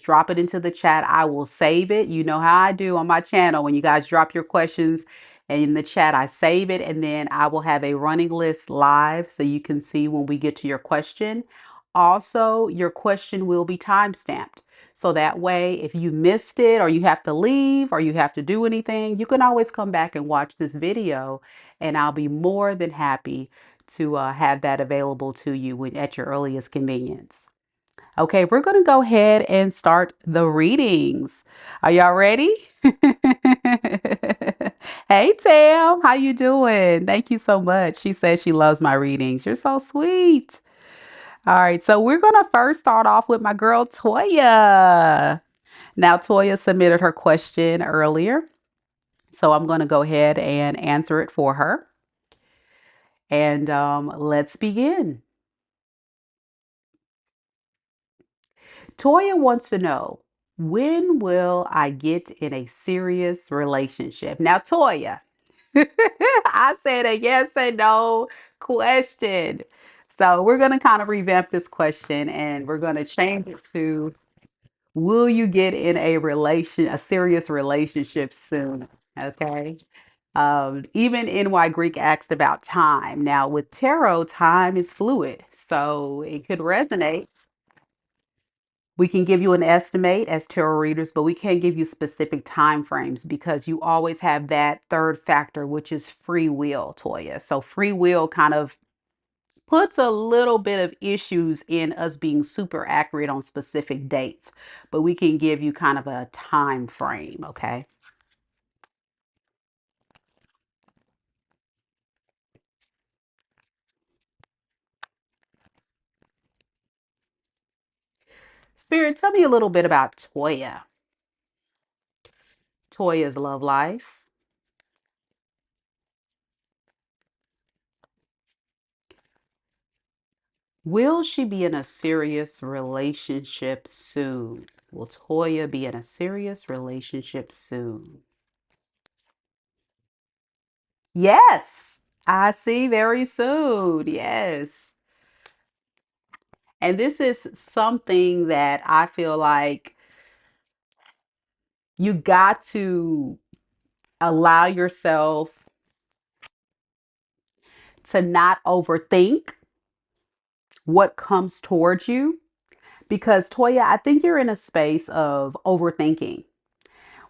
drop it into the chat. I will save it. You know how I do on my channel. When you guys drop your questions in the chat, I save it, and then I will have a running list live so you can see when we get to your question. Also, your question will be time stamped. So that way, if you missed it or you have to leave or you have to do anything, you can always come back and watch this video, and I'll be more than happy to have that available to you at your earliest convenience. Okay, we're going to go ahead and start the readings. Are y'all ready? Hey Tam, how you doing? Thank you so much. She says she loves my readings. You're so sweet. All right, so we're going to first start off with my girl Toya. Now, Toya submitted her question earlier, so I'm going to go ahead and answer it for her. And let's begin. Toya wants to know, when will I get in a serious relationship? Now, Toya, I said a yes and no question. So we're going to kind of revamp this question and we're going to change it to, will you get in a serious relationship soon? Okay. Even NYGreek asked about time. Now, with tarot, time is fluid, so it could resonate. We can give you an estimate as tarot readers, but we can't give you specific time frames because you always have that third factor, which is free will, Toya. So free will kind of puts a little bit of issues in us being super accurate on specific dates, but we can give you kind of a time frame, okay? Spirit, tell me a little bit about Toya. Toya's love life. Will she be in a serious relationship soon? Will Toya be in a serious relationship soon? Yes, I see very soon. Yes. And this is something that I feel like you got to allow yourself to not overthink what comes towards you. Because, Toya, I think you're in a space of overthinking.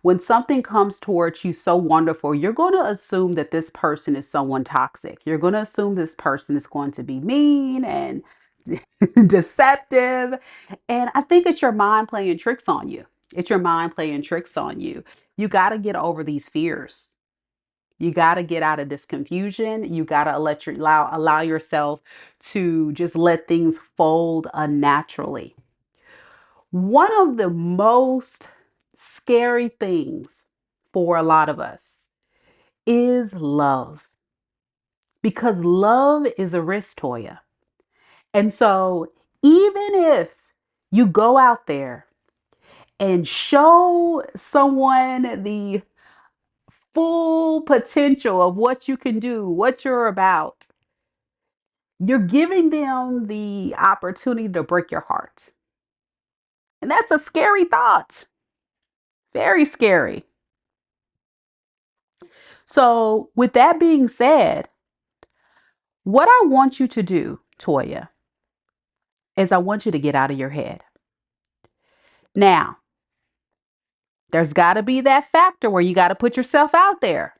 When something comes towards you so wonderful, you're going to assume that this person is someone toxic. You're going to assume this person is going to be mean and deceptive. And I think it's your mind playing tricks on you. It's your mind playing tricks on you. You got to get over these fears. You got to get out of this confusion. You got to allow yourself to just let things fold unnaturally. One of the most scary things for a lot of us is love, because love is a risk, Toya. And so, even if you go out there and show someone the full potential of what you can do, what you're about, you're giving them the opportunity to break your heart. And that's a scary thought. Very scary. So, with that being said, what I want you to do, Toya, is I want you to get out of your head. Now, there's got to be that factor where you got to put yourself out there.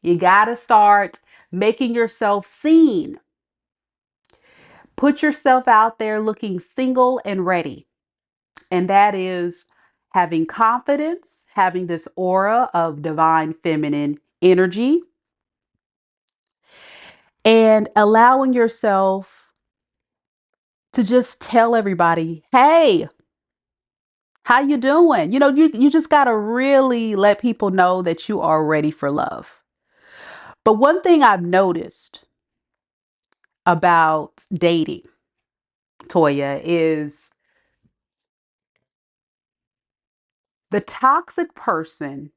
You got to start making yourself seen. Put yourself out there looking single and ready. And that is having confidence, having this aura of divine feminine energy, and allowing yourself to just tell everybody, hey, how you doing? You just got to really let people know that you are ready for love. But one thing I've noticed about dating, Toya, is the toxic person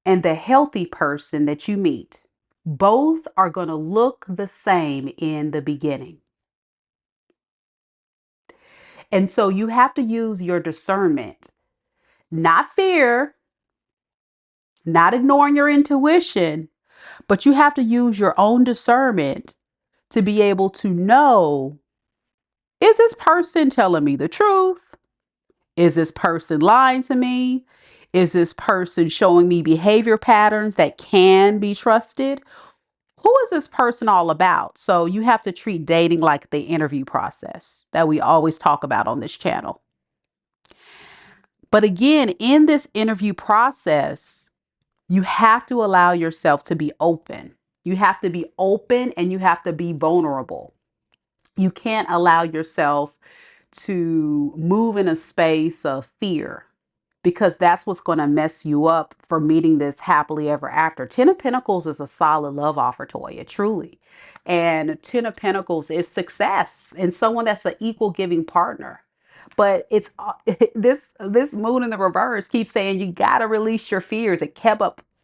and the healthy person that you meet, both are going to look the same in the beginning. And so you have to use your discernment, not fear, not ignoring your intuition, but you have to use your own discernment to be able to know, is this person telling me the truth? Is this person lying to me? Is this person showing me behavior patterns that can be trusted? Who is this person all about? So you have to treat dating like the interview process that we always talk about on this channel. But again, in this interview process, you have to allow yourself to be open. You have to be open and you have to be vulnerable. You can't allow yourself to move in a space of fear, because that's what's going to mess you up for meeting this happily ever after. Ten of Pentacles is a solid love offer, Toya, truly. And Ten of Pentacles is success and someone that's an equal giving partner. But it's this moon in the reverse keeps saying you got to release your fears. It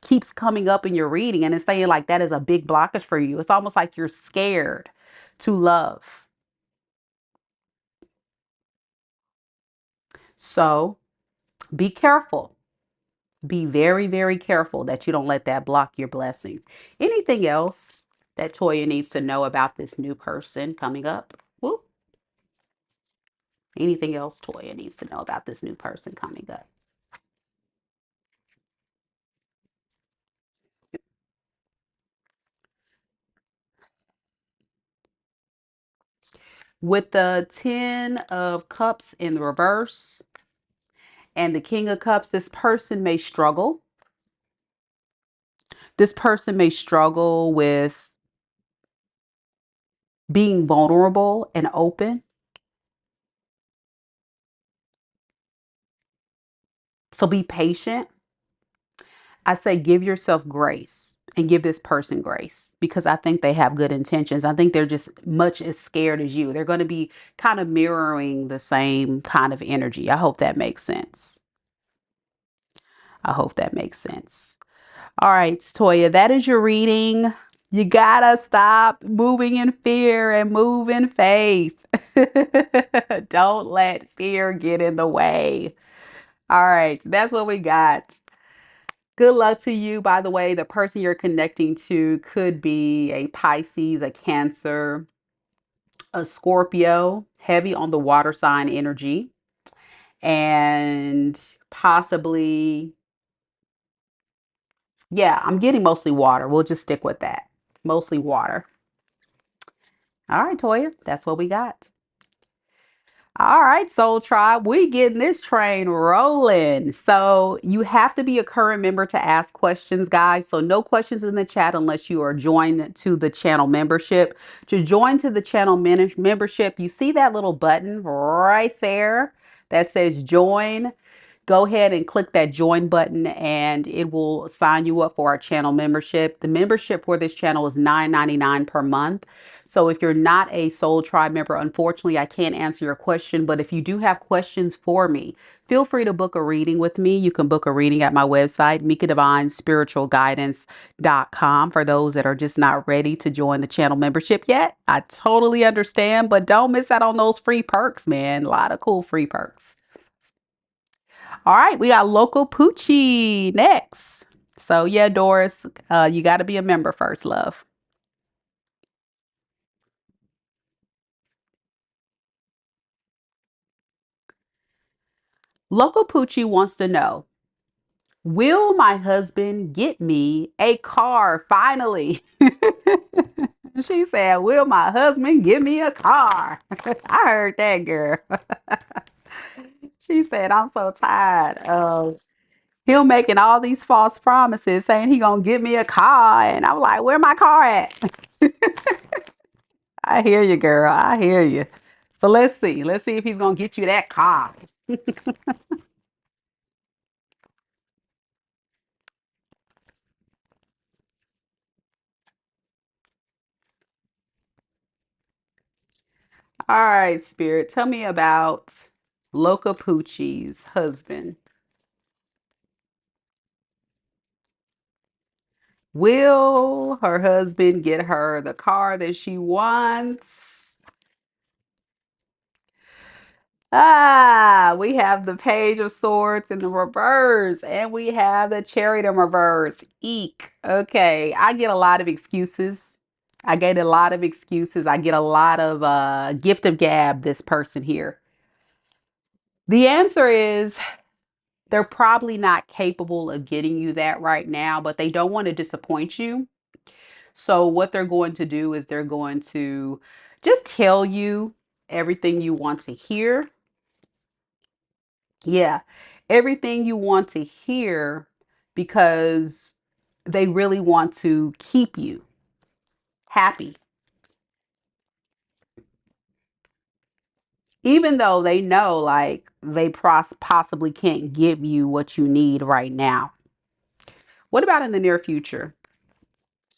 keeps coming up in your reading, and it's saying like that is a big blockage for you. It's almost like you're scared to love. So be careful. Be very, very careful that you don't let that block your blessings. Anything else that Toya needs to know about this new person coming up? Whoop. Anything else Toya needs to know about this new person coming up? With the 10 of Cups in the reverse and the King of Cups, this person may struggle. This person may struggle with being vulnerable and open. So be patient. I say give yourself grace and give this person grace, because I think they have good intentions. I think they're just much as scared as you. They're going to be kind of mirroring the same kind of energy. I hope that makes sense. I hope that makes sense. All right, Toya, that is your reading. You gotta stop moving in fear and move in faith. Don't let fear get in the way. All right, that's what we got. Good luck to you. By the way, the person you're connecting to could be a Pisces, a Cancer, a Scorpio, heavy on the water sign energy, and possibly, yeah, I'm getting mostly water. We'll just stick with that. Mostly water. All right, Toya, that's what we got. All right, Soul Tribe, we getting this train rolling. So you have to be a current member to ask questions, guys. So no questions in the chat unless you are joined to the channel membership. To join to the channel membership, you see that little button right there that says join. Go ahead and click that join button and it will sign you up for our channel membership. The membership for this channel is $9.99 per month. So if you're not a Soul Tribe member, unfortunately, I can't answer your question. But if you do have questions for me, feel free to book a reading with me. You can book a reading at my website, MikaDivineSpiritualGuidance.com, for those that are just not ready to join the channel membership yet. I totally understand, but don't miss out on those free perks, man. A lot of cool free perks. All right, we got Locapoochie next. So yeah, Doris, you got to be a member first, love. Locapoochie wants to know, will my husband get me a car finally? She said, will my husband give me a car? I heard that, girl. She said, I'm so tired of him making all these false promises saying he gonna give me a car. And I'm like, where my car at? I hear you, girl. I hear you. So let's see. Let's see if he's gonna get you that car. All right, Spirit. Tell me about Locapoochie's husband. Will her husband get her the car that she wants? We have the Page of Swords in the reverse, and we have the Chariot in reverse. Eek. Okay, I get a lot of excuses. I get a lot of excuses. I get a lot of gift of gab, this person here. The answer is they're probably not capable of getting you that right now, but they don't want to disappoint you. So what they're going to do is they're going to just tell you everything you want to hear. Yeah, everything you want to hear because they really want to keep you happy. Even though they know like they possibly can't give you what you need right now. What about in the near future?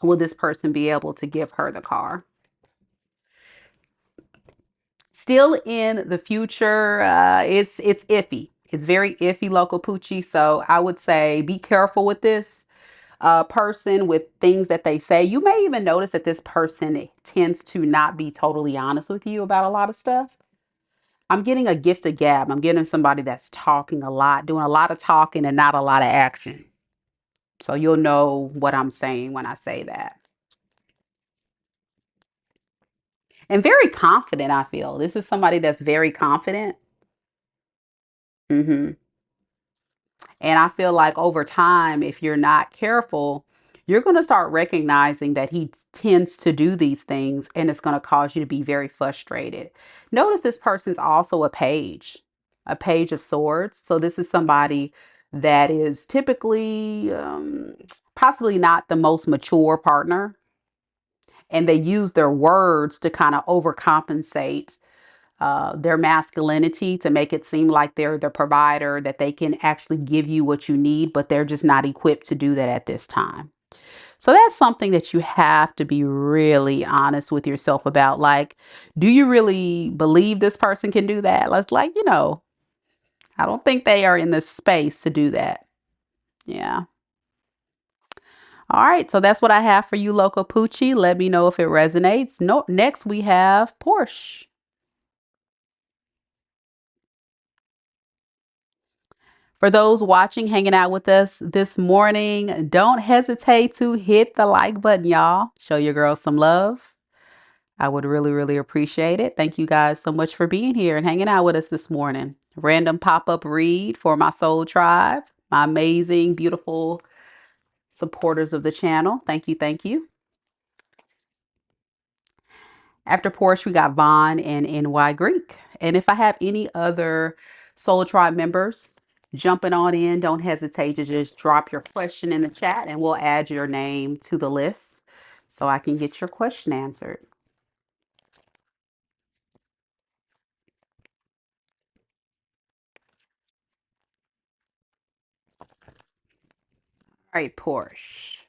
Will this person be able to give her the car? Still in the future, it's iffy. It's very iffy, Locapoochie. So I would say be careful with this person with things that they say. You may even notice that this person tends to not be totally honest with you about a lot of stuff. I'm getting a gift of gab. I'm getting somebody that's talking a lot, doing a lot of talking and not a lot of action. So you'll know what I'm saying when I say that. And very confident, I feel. This is somebody that's very confident. Hmm. And I feel like over time, if you're not careful, you're going to start recognizing that he tends to do these things and it's going to cause you to be very frustrated. Notice this person's also a page of swords. So this is somebody that is typically possibly not the most mature partner. And they use their words to kind of overcompensate their masculinity to make it seem like they're the provider, that they can actually give you what you need, but they're just not equipped to do that at this time. So that's something that you have to be really honest with yourself about. Like, do you really believe this person can do that? Let's like, I don't think they are in the space to do that. Yeah. All right. So that's what I have for you, Locapoochie. Let me know if it resonates. No, next we have Porsche. For those watching, hanging out with us this morning, don't hesitate to hit the like button, y'all. Show your girls some love. I would really, really appreciate it. Thank you guys so much for being here and hanging out with us this morning. Random pop-up read for my soul tribe, my amazing, beautiful supporters of the channel. Thank you. Thank you. After Porsche, we got Vaughn and NYGreek. And if I have any other Soul Tribe members jumping on in, don't hesitate to just drop your question in the chat and we'll add your name to the list so I can get your question answered. All right, Porsche.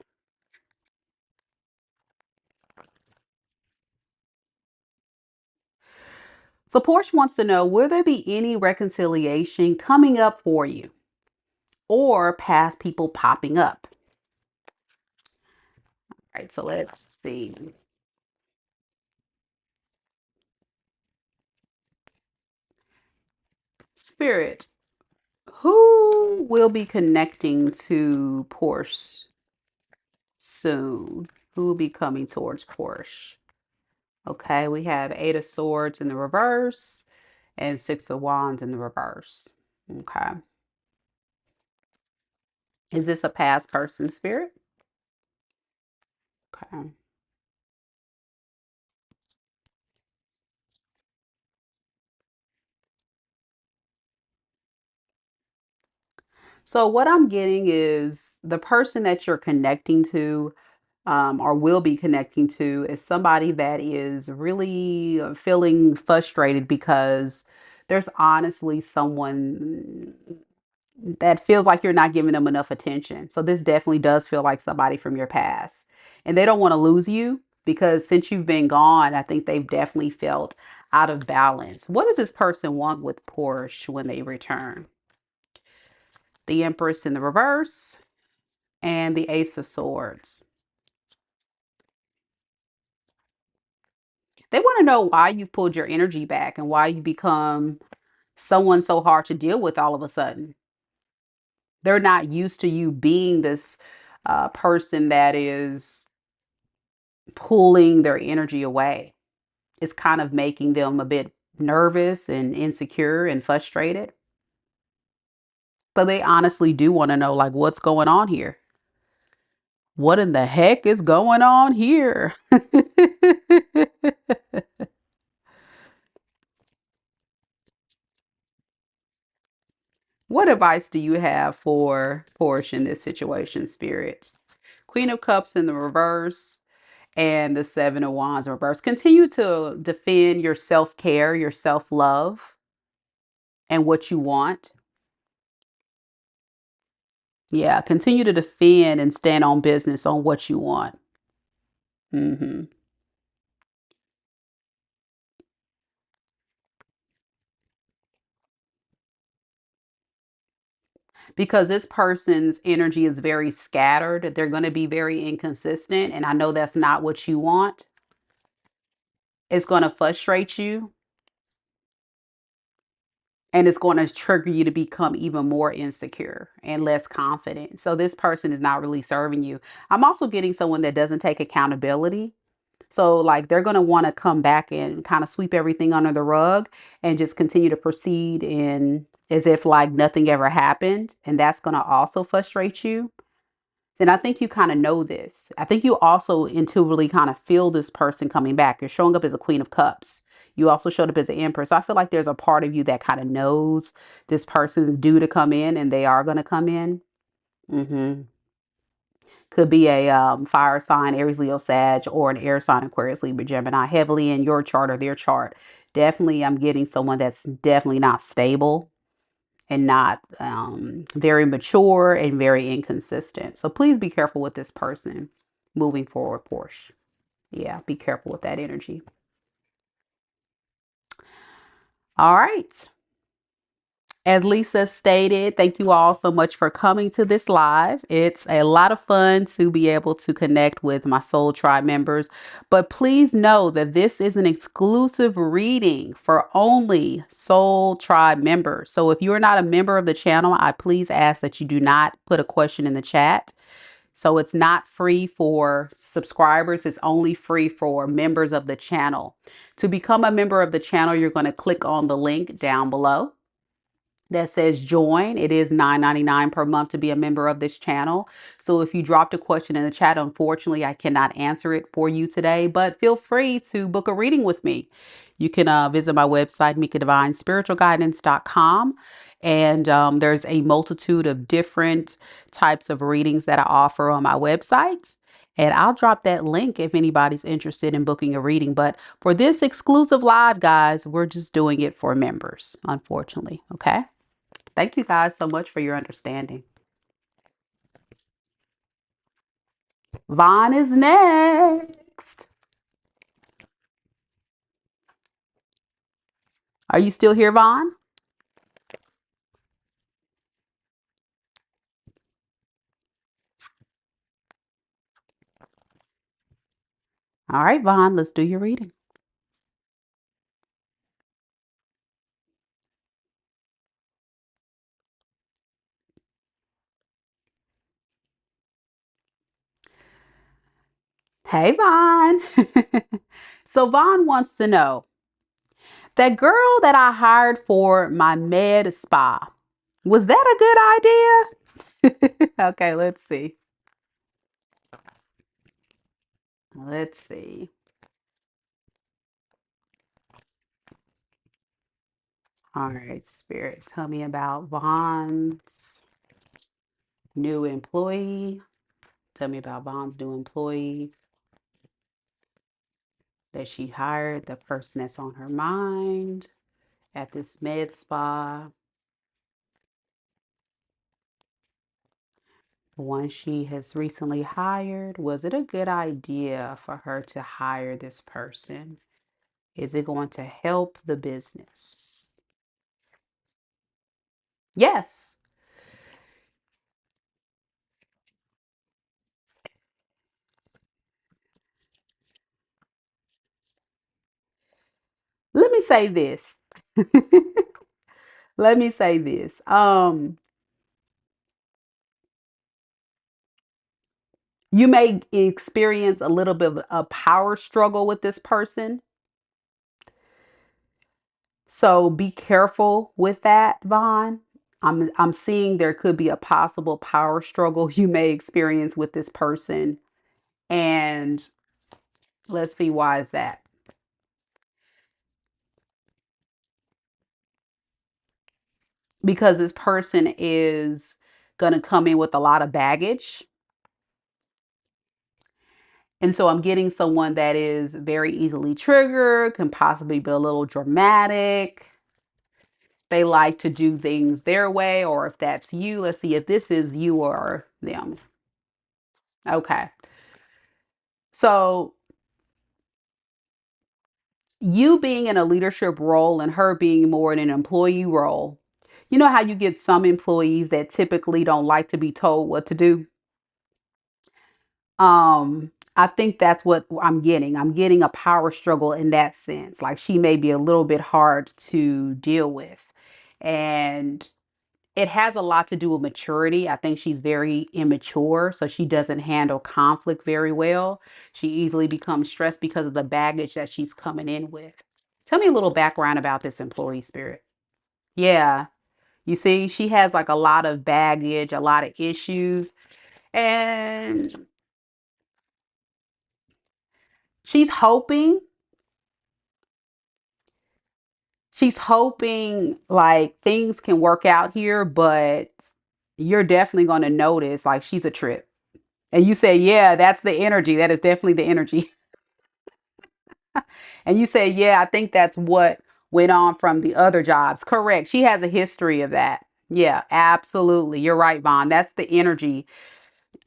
So Porsche wants to know, will there be any reconciliation coming up for you or past people popping up? All right, so let's see. Spirit, who will be connecting to Porsche soon? Who will be coming towards Porsche? Okay, we have Eight of Swords in the reverse and Six of Wands in the reverse. Okay. Is this a past person, Spirit? Okay. So what I'm getting is the person that you're connecting to or will be connecting to is somebody that is really feeling frustrated because there's honestly someone that feels like you're not giving them enough attention. So this definitely does feel like somebody from your past. And they don't want to lose you because since you've been gone, I think they've definitely felt out of balance. What does this person want with Porsche when they return? The Empress in the reverse and the Ace of Swords. They want to know why you've pulled your energy back and why you become someone so hard to deal with all of a sudden. They're not used to you being this person that is pulling their energy away. It's kind of making them a bit nervous and insecure and frustrated. So they honestly do want to know, like, what's going on here? What in the heck is going on here? What advice do you have for Porsche in this situation, Spirit? Queen of Cups in the reverse and the Seven of Wands in reverse. Continue to defend your self care, your self love, and what you want. Yeah, continue to defend and stand on business on what you want. Hmm. Because this person's energy is very scattered. They're going to be very inconsistent. And I know that's not what you want. It's going to frustrate you and it's going to trigger you to become even more insecure and less confident. So this person is not really serving you. I'm also getting someone that doesn't take accountability. So like they're going to want to come back and kind of sweep everything under the rug and just continue to proceed in as if like nothing ever happened. And that's going to also frustrate you. Then I think you kind of know this. I think you also intuitively kind of feel this person coming back. You're showing up as a Queen of Cups. You also showed up as an Empress. So I feel like there's a part of you that kind of knows this person's due to come in and they are going to come in. Hmm. Could be a fire sign, Aries, Leo, Sag, or an air sign, Aquarius, Libra, Gemini, heavily in your chart or their chart. Definitely, I'm getting someone that's definitely not stable and not very mature and very inconsistent. So please be careful with this person moving forward, Porsche. Yeah, be careful with that energy. All right. As Lisa stated, thank you all so much for coming to this live. It's a lot of fun to be able to connect with my Soul Tribe members. But please know that this is an exclusive reading for only Soul Tribe members. So if you're not a member of the channel, I please ask that you do not put a question in the chat. So it's not free for subscribers. It's only free for members of the channel. To become a member of the channel, you're going to click on the link down below that says join. It is $9.99 per month to be a member of this channel. So if you dropped a question in the chat, unfortunately, I cannot answer it for you today, but feel free to book a reading with me. You can visit my website, mikadivinespiritualguidance.com. And there's a multitude of different types of readings that I offer on my website. And I'll drop that link if anybody's interested in booking a reading. But for this exclusive live, guys, we're just doing it for members, unfortunately. Okay. Thank you guys so much for your understanding. Vaughn is next. Are you still here, Vaughn? All right, Vaughn, let's do your reading. Hey, Vaughn. So Vaughn wants to know, that girl that I hired for my med spa, was that a good idea? Okay, let's see. Let's see. All right, Spirit, tell me about Vaughn's new employee. Tell me about Vaughn's new employee that she hired, the person that's on her mind at this med spa, the one she has recently hired. Was it a good idea for her to hire this person? Is it going to help the business? Yes. Let me say this. Let me say this. You may experience a little bit of a power struggle with this person. So be careful with that, Vaughn. I'm seeing there could be a possible power struggle you may experience with this person. And let's see, why is that? Because this person is going to come in with a lot of baggage. And so I'm getting someone that is very easily triggered, can possibly be a little dramatic. They like to do things their way, or if that's you, let's see if this is you or them. Okay. So you being in a leadership role and her being more in an employee role, you know how you get some employees that typically don't like to be told what to do? I think that's what I'm getting. I'm getting a power struggle in that sense. Like she may be a little bit hard to deal with. And it has a lot to do with maturity. I think she's very immature, so she doesn't handle conflict very well. She easily becomes stressed because of the baggage that she's coming in with. Tell me a little background about this employee spirit. Yeah. You see, she has like a lot of baggage, a lot of issues, and she's hoping she's hoping like things can work out here, but you're definitely going to notice like she's a trip. And you say, yeah, that's the energy. That is definitely the energy. And you say, yeah, I think that's what went on from the other jobs. Correct. She has a history of that. Yeah, absolutely. You're right, Vaughn. That's the energy.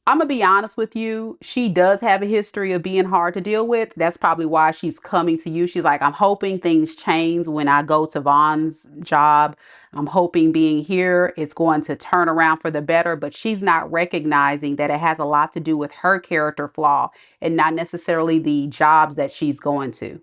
I'm gonna be honest with you. She does have a history of being hard to deal with. That's probably why she's coming to you. She's like, I'm hoping things change when I go to Vaughn's job. I'm hoping being here is going to turn around for the better, but she's not recognizing that it has a lot to do with her character flaw and not necessarily the jobs that she's going to.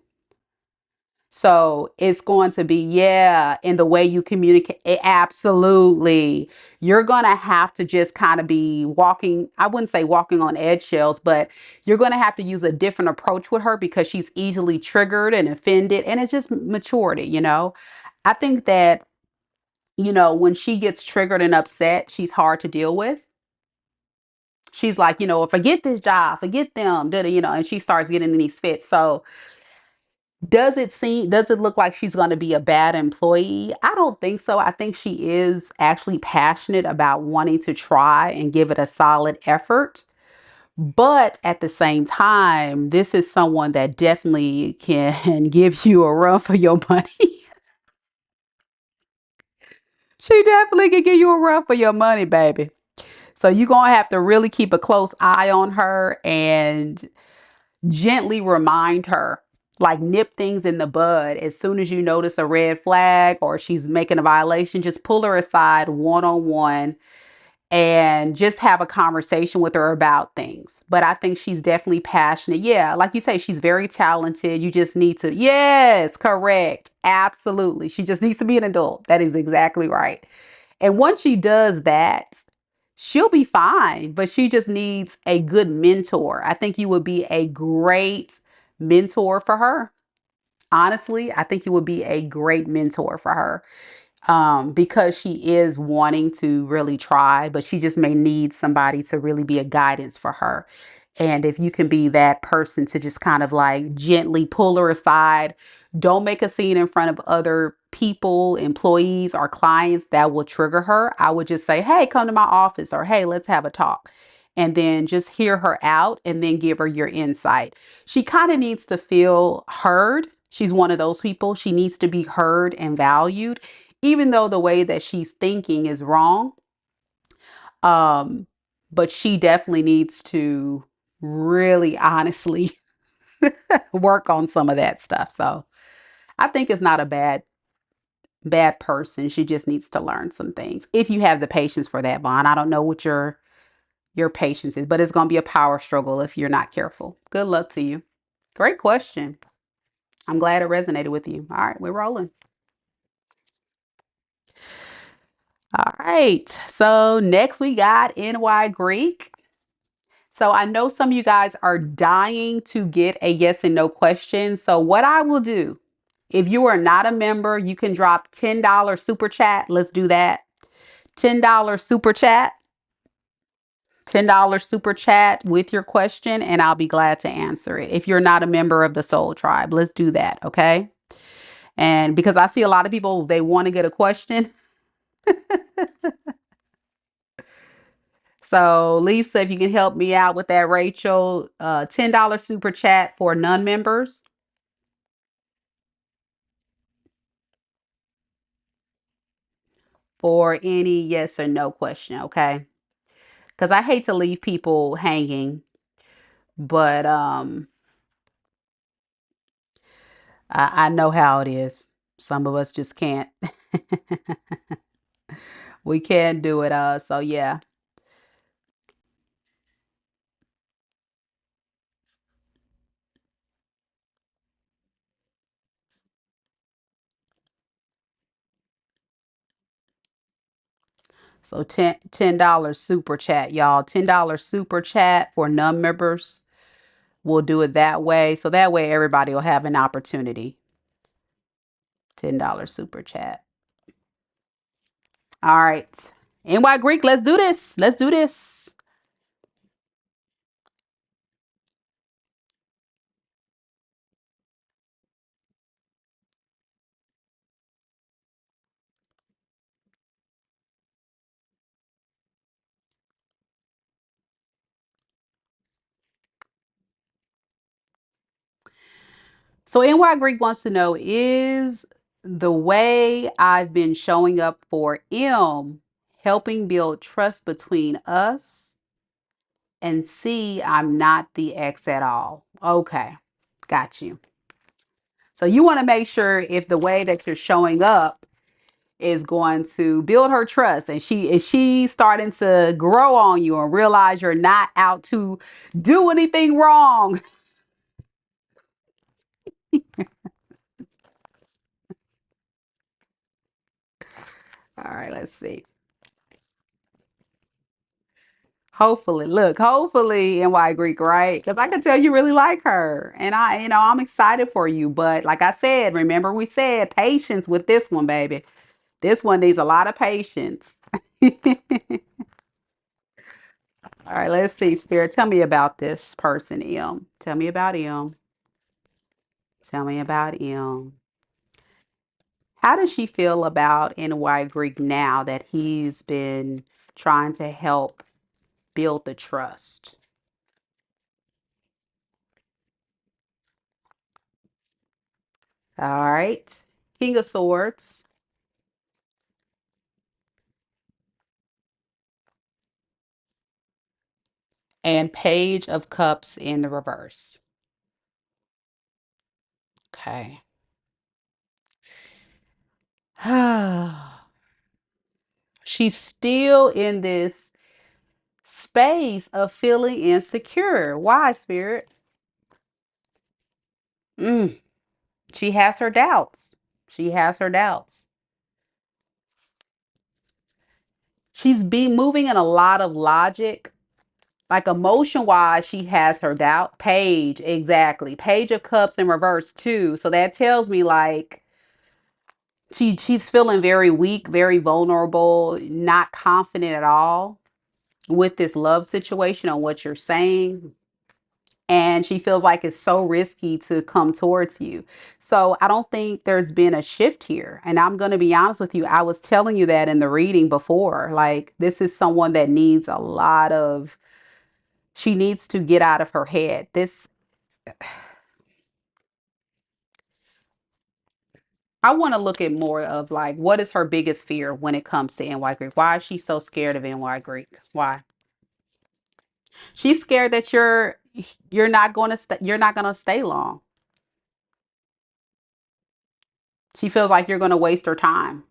So it's going to be, yeah, in the way you communicate. Absolutely. You're going to have to just kind of be walking, I wouldn't say walking on eggshells, but you're going to have to use a different approach with her because she's easily triggered and offended. And it's just maturity, you know? I think that, when she gets triggered and upset, she's hard to deal with. She's like, forget this job, forget them, and she starts getting in these fits. So, does it look like she's going to be a bad employee? I don't think so. I think she is actually passionate about wanting to try and give it a solid effort. But at the same time, this is someone that definitely can give you a run for your money. She definitely can give you a run for your money, baby. So you're going to have to really keep a close eye on her and gently remind her, like nip things in the bud. As soon as you notice a red flag or she's making a violation, just pull her aside one on one and just have a conversation with her about things. But I think she's definitely passionate. Yeah, like you say, she's very talented. You just need to, yes, correct. Absolutely. She just needs to be an adult. That is exactly right. And once she does that, she'll be fine, but she just needs a good mentor. I think you would be a great mentor for her. Honestly, I think you would be a great mentor for her, because she is wanting to really try, but she just may need somebody to really be a guidance for her. And if you can be that person to just kind of like gently pull her aside, don't make a scene in front of other people, employees, or clients that will trigger her. I would just say, hey, come to my office, or hey, let's have a talk. And then just hear her out and then give her your insight. She kind of needs to feel heard. She's one of those people. She needs to be heard and valued, even though the way that she's thinking is wrong. Um, but she definitely needs to really honestly work on some of that stuff. So I think it's not a bad person. She just needs to learn some things. If you have the patience for that, Vaughn. I don't know what your patience is, but it's gonna be a power struggle if you're not careful. Good luck to you. Great question. I'm glad it resonated with you. All right, we're rolling. All right. So next we got NYGreek. So I know some of you guys are dying to get a yes and no question. So what I will do, if you are not a member, you can drop $10 super chat. Let's do that. $10 super chat. $10 super chat with your question, and I'll be glad to answer it. If you're not a member of the Soul Tribe, let's do that. Okay. And because I see a lot of people, they want to get a question. So Lisa, if you can help me out with that, Rachel, $10 super chat for non-members for any yes or no question, okay? Because I hate to leave people hanging, but I know how it is. Some of us just can't. We can't do it. So yeah. So $10 super chat, y'all. $10 super chat for non-members. We'll do it that way. So that way everybody will have an opportunity. $10 super chat. All right. NYGreek, let's do this. Let's do this. So NYGreek wants to know, is the way I've been showing up for M helping build trust between us? And C, I'm not the ex at all. Okay. Got you. So you want to make sure if the way that you're showing up is going to build her trust, and she starting to grow on you and realize you're not out to do anything wrong. All right, let's see. Hopefully, look, hopefully NYGreek, right? Because I can tell you really like her, and I'm excited for you. But like I said, remember we said patience with this one, baby. This one needs a lot of patience. All right, let's see, Spirit. Tell me about this person, M. Tell me about M. Tell me about M. How does she feel about NYGreek now that he's been trying to help build the trust? All right. King of Swords and Page of Cups in the reverse. Okay. She's still in this space of feeling insecure. Why, Spirit? Mm, she has her doubts. She has her doubts. She's be moving in a lot of logic. Like emotion wise, she has her doubt. Page, exactly. Page of Cups in reverse too. So that tells me like she's feeling very weak, very vulnerable, not confident at all with this love situation on what you're saying. And she feels like it's so risky to come towards you. So I don't think there's been a shift here. And I'm going to be honest with you. I was telling you that in the reading before. Like, this is someone that needs a lot of, she needs to get out of her head. I want to look at more of like, what is her biggest fear when it comes to NYGreek? Why is she so scared of NYGreek? Why? She's scared that you're not going to you're not going to stay long. She feels like you're going to waste her time.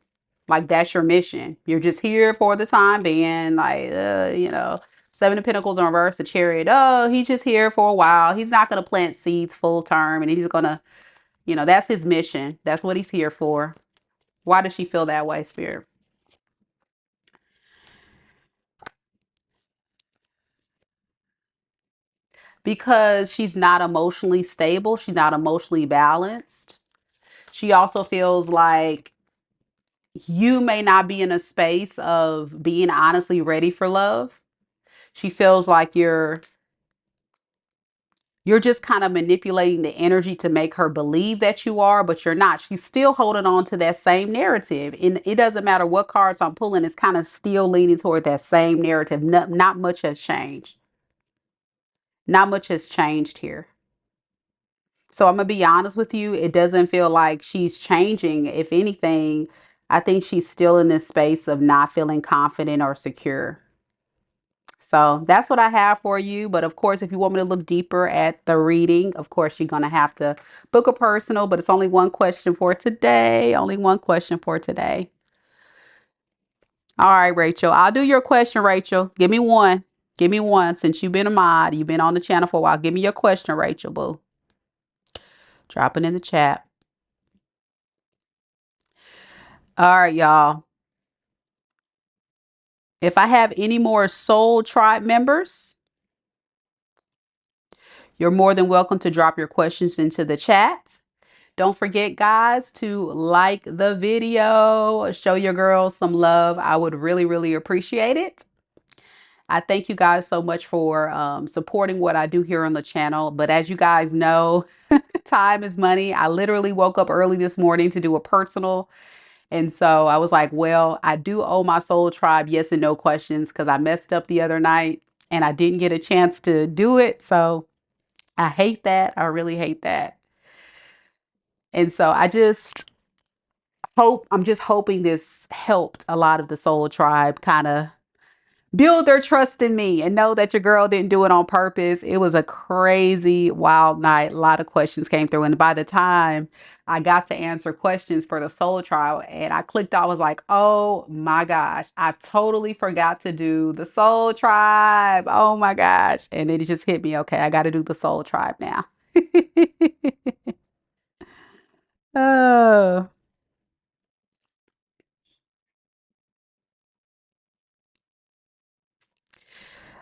Like that's your mission. You're just here for the time being. Like, Seven of Pentacles in reverse, the Chariot. Oh, he's just here for a while. He's not going to plant seeds full term, and he's going to, that's his mission. That's what he's here for. Why does she feel that way, Spirit? because she's not emotionally stable. She's not emotionally balanced. She also feels like you may not be in a space of being honestly ready for love. She feels like you're just kind of manipulating the energy to make her believe that you are, but you're not. She's still holding on to that same narrative. And it doesn't matter what cards I'm pulling, it's kind of still leaning toward that same narrative. Not much has changed. Not much has changed here. So I'm going to be honest with you. It doesn't feel like she's changing. If anything, I think she's still in this space of not feeling confident or secure. So that's what I have for you. But of course, if you want me to look deeper at the reading, of course, you're going to have to book a personal, but it's only one question for today. Only one question for today. All right, Rachel. I'll do your question, Rachel. Give me one. Give me one. Since you've been a mod, you've been on the channel for a while. Give me your question, Rachel, boo. Drop it in the chat. All right, y'all. If I have any more Soul Tribe members, you're more than welcome to drop your questions into the chat. Don't forget, guys, to like the video, show your girls some love. I would really, really appreciate it. I thank you guys so much for supporting what I do here on the channel. But as you guys know, time is money. I literally woke up early this morning to do a personal. And so I was like, well, I do owe my soul tribe yes and no questions because I messed up the other night and I didn't get a chance to do it. So I hate that. I really hate that. And so I'm just hoping this helped a lot of the soul tribe kind of build their trust in me and know that your girl didn't do it on purpose. It was a crazy, wild night. A lot of questions came through. And by the time I got to answer questions for the soul tribe and I clicked, I was like, oh my gosh, I totally forgot to do the soul tribe. Oh my gosh. And it just hit me. Okay, I got to do the soul tribe now. Oh.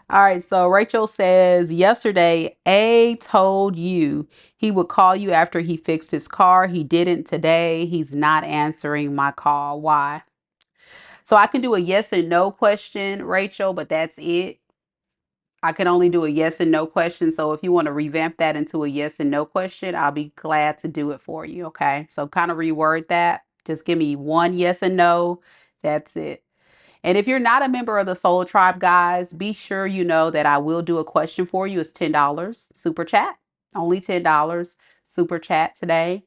All right, so Rachel says, yesterday, A told you he would call you after he fixed his car. He didn't today. He's not answering my call. Why? So I can do a yes and no question, Rachel, but that's it. I can only do a yes and no question. So if you want to revamp that into a yes and no question, I'll be glad to do it for you. Okay. So kind of reword that. Just give me one yes and no. That's it. And if you're not a member of the Soul Tribe, guys, be sure you know that I will do a question for you. It's $10 super chat, only $10 super chat today.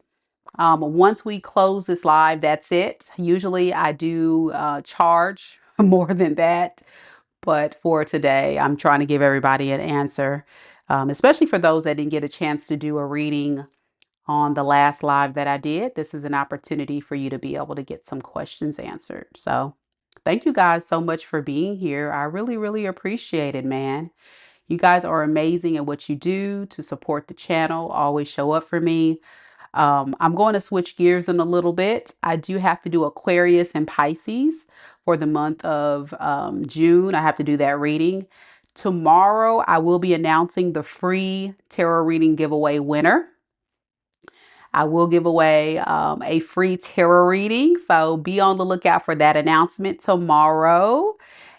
Once we close this live, that's it. Usually I do charge more than that. But for today, I'm trying to give everybody an answer, especially for those that didn't get a chance to do a reading on the last live that I did. This is an opportunity for you to be able to get some questions answered. So thank you guys so much for being here. I really, really appreciate it, man. You guys are amazing at what you do to support the channel. Always show up for me. I'm going to switch gears in a little bit. I do have to do Aquarius and Pisces for the month of June. I have to do that reading. Tomorrow, I will be announcing the free tarot reading giveaway winner. I will give away a free tarot reading. So be on the lookout for that announcement tomorrow.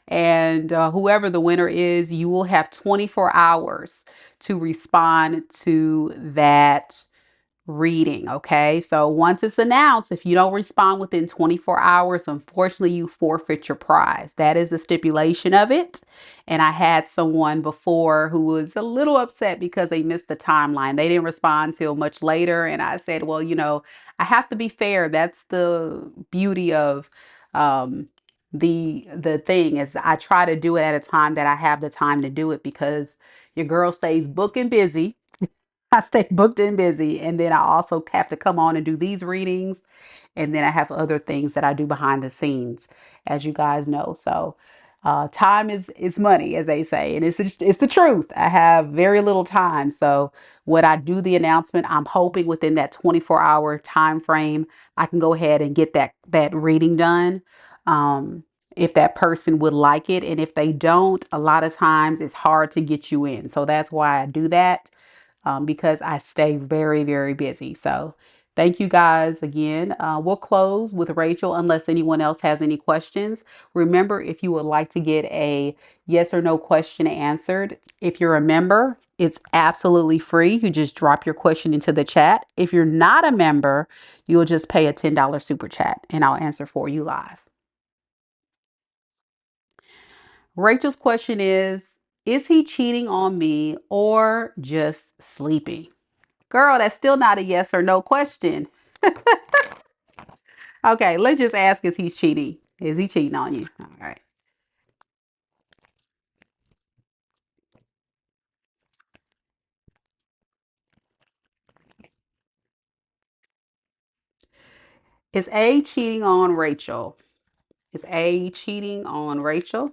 And whoever the winner is, you will have 24 hours to respond to that reading. Okay. So once it's announced, if you don't respond within 24 hours, unfortunately, you forfeit your prize. That is the stipulation of it. And I had someone before who was a little upset because they missed the timeline. They didn't respond till much later. And I said, well, I have to be fair. That's the beauty of, the thing is I try to do it at a time that I have the time to do it because your girl stays booked and busy. I stay booked and busy. And then I also have to come on and do these readings. And then I have other things that I do behind the scenes, as you guys know. So time is money, as they say. And it's the truth. I have very little time. So when I do the announcement, I'm hoping within that 24-hour time frame, I can go ahead and get that reading done. Um, if that person would like it. And if they don't, a lot of times it's hard to get you in. So that's why I do that, because I stay very, very busy. So thank you guys again. We'll close with Rachel unless anyone else has any questions. Remember, if you would like to get a yes or no question answered, if you're a member, it's absolutely free. You just drop your question into the chat. If you're not a member, you'll just pay a $10 super chat and I'll answer for you live. Rachel's question is he cheating on me or just sleeping? Girl, that's still not a yes or no question. Okay, let's just ask if he's cheating. Is he cheating on you? All right. Is A cheating on Rachel? Is A cheating on Rachel?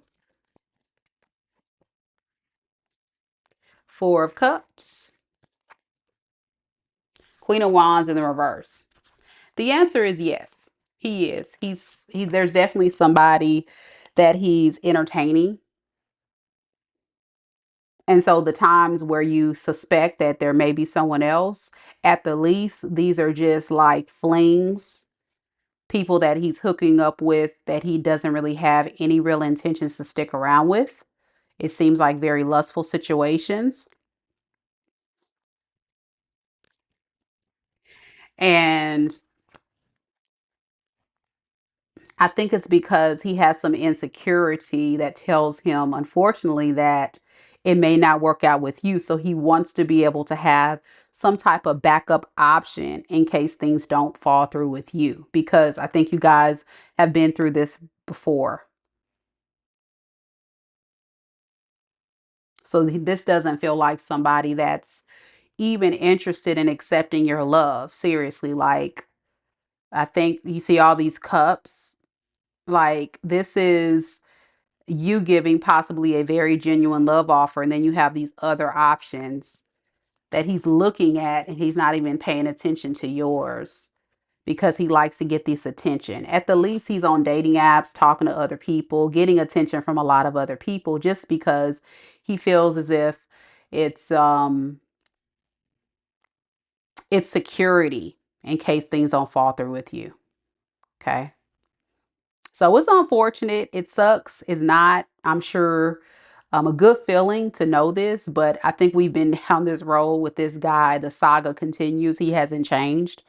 Four of Cups. Queen of Wands in the reverse. The answer is yes. He is. There's definitely somebody that he's entertaining. And so the times where you suspect that there may be someone else, at the least, these are just like flings, people that he's hooking up with that he doesn't really have any real intentions to stick around with. It seems like very lustful situations. And I think it's because he has some insecurity that tells him, unfortunately, that it may not work out with you. So he wants to be able to have some type of backup option in case things don't fall through with you, because I think you guys have been through this before. So this doesn't feel like somebody that's even interested in accepting your love. Seriously, like, I think you see all these cups. Like, this is you giving possibly a very genuine love offer, and then you have these other options that he's looking at and he's not even paying attention to yours because he likes to get this attention. At the least, he's on dating apps, talking to other people, getting attention from a lot of other people just because he feels as if it's um it's security in case things don't fall through with you. Okay? So it's unfortunate. It sucks. It's not, I'm sure, a good feeling to know this, but I think we've been down this road with this guy. The saga continues. He hasn't changed.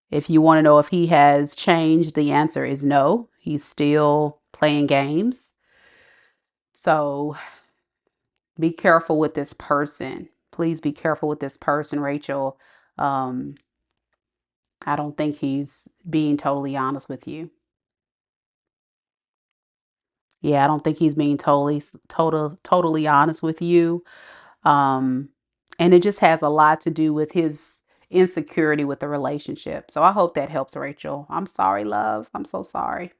If you want to know if he has changed, the answer is no. He's still playing games. So be careful with this person. Please be careful with this person, Rachel. Um, I don't think he's being totally honest with you. Yeah, I don't think he's being totally honest with you. Um, and it just has a lot to do with his insecurity with the relationship. So I hope that helps, Rachel. I'm sorry, love. I'm so sorry.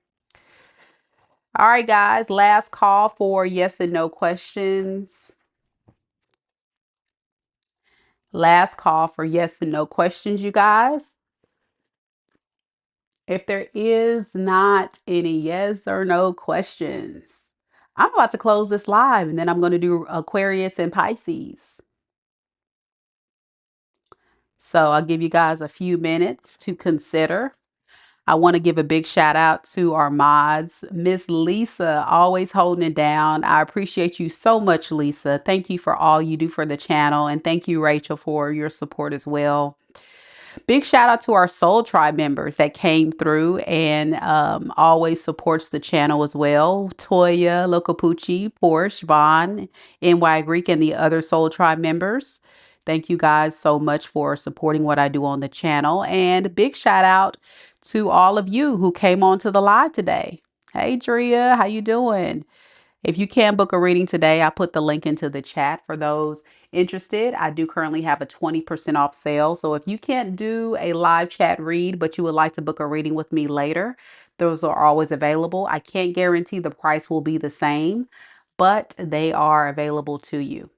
All right, guys, last call for yes and no questions. Last call for yes and no questions, you guys. If there is not any yes or no questions, I'm about to close this live and then I'm going to do Aquarius and Pisces. So I'll give you guys a few minutes to consider. I want to give a big shout out to our mods. Miss Lisa, always holding it down. I appreciate you so much, Lisa. Thank you for all you do for the channel. And thank you, Rachel, for your support as well. Big shout out to our Soul Tribe members that came through and always supports the channel as well. Toia, Locapoochie, Porsche, Vaughn, NYGreek, and the other Soul Tribe members. Thank you guys so much for supporting what I do on the channel. And big shout out to all of you who came on to the live today. Hey, Drea, how you doing? If you can book a reading today, I put the link into the chat for those interested. I do currently have a 20% off sale. So if you can't do a live chat read, but you would like to book a reading with me later, those are always available. I can't guarantee the price will be the same, but they are available to you.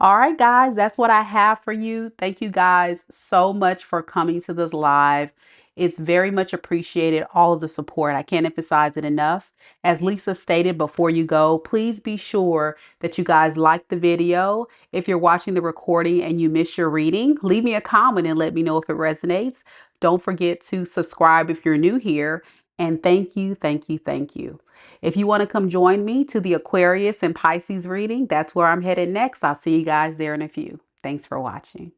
All right, guys, that's what I have for you. Thank you guys so much for coming to this live. It's very much appreciated, all of the support. I can't emphasize it enough. As Lisa stated before you go, please be sure that you guys like the video. If you're watching the recording and you miss your reading, leave me a comment and let me know if it resonates. Don't forget to subscribe if you're new here. And thank you, thank you, thank you. If you want to come join me to the Aquarius and Pisces reading, that's where I'm headed next. I'll see you guys there in a few. Thanks for watching.